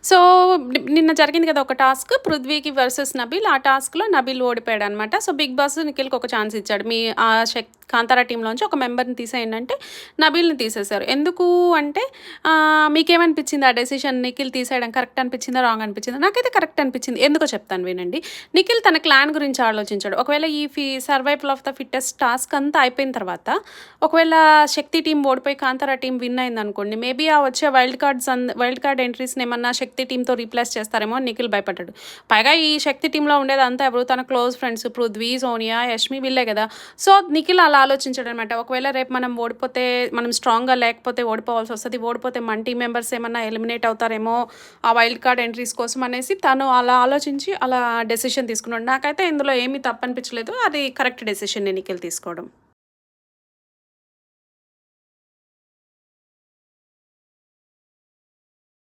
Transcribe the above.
So, నిన్న జరిగింది కదా! ఒక టాస్క్ 'పృథ్వీకి వర్సెస్ నబీల్'. ఆ టాస్క్‌లో నబీల్ ఓడిపోయాడనమాట. సో, బిగ్ బాస్ నిఖిల్‌కి ఒక ఛాన్స్ ఇచ్చాడు. మీ 'కాంతార' టీమ్‌లోంచి ఒక మెంబర్‌ని తీసేయండి అంటే నబీల్‌ని తీసేశారు. ఎందుకు అంటే మీకేమనిపించింది ఆ డెసిషన్ నిఖిల్ తీసేయడం కరెక్ట్ అనిపించిందా? రాంగ్ అనిపించిందా? నాకైతే కరెక్ట్ అనిపించింది. ఎందుకో చెప్తాను వినండి. నిఖిల్ తన క్లాన్ గురించి ఆలోచించాడు. ఒకవేళ ఈ survival of the fittest task అంతా అయిపోయిన తర్వాత ఒకవేళ శక్తి టీమ్ ఓడిపోయి కాంతార టీమ్ విన్ అయిందనుకోండి, మేబీ ఆ వచ్చే వైల్డ్ కార్డ్ ఎంట్రీస్‌ని ఏమన్నా శక్తి టీమ్‌తో రీప్లేస్ చేస్తారేమో అని నిఖిల్ భయపడ్డాడు. పైగా ఈ శక్తి టీమ్‌లో ఉండేదంతా ఎవరు? తన క్లోజ్ ఫ్రెండ్స్ పృథ్వీ, సోనియా, యష్మి వీళ్ళే కదా! సో, నిఖిల్ అలా ఆలోచించాడనమాట. ఒకవేళ రేపు మనం ఓడిపోతే, మనం స్ట్రాంగ్‌గా లేకపోతే ఓడిపోవాల్సొస్తది. ఓడిపోతే మన టీమ్ మెంబర్స్ ఏమన్నా ఎలిమినేట్ అవుతారేమో ఆ వైల్డ్ కార్డ్ ఎంట్రీస్ కోసం అనేసి తను అలా ఆలోచించి అలా డెసిషన్ తీసుకున్నాడు. నాకైతే ఇందులో ఏమీ తప్పనిపించలేదు. అది కరెక్ట్ డెసిషనే నిఖిల్ తీసుకోవడం.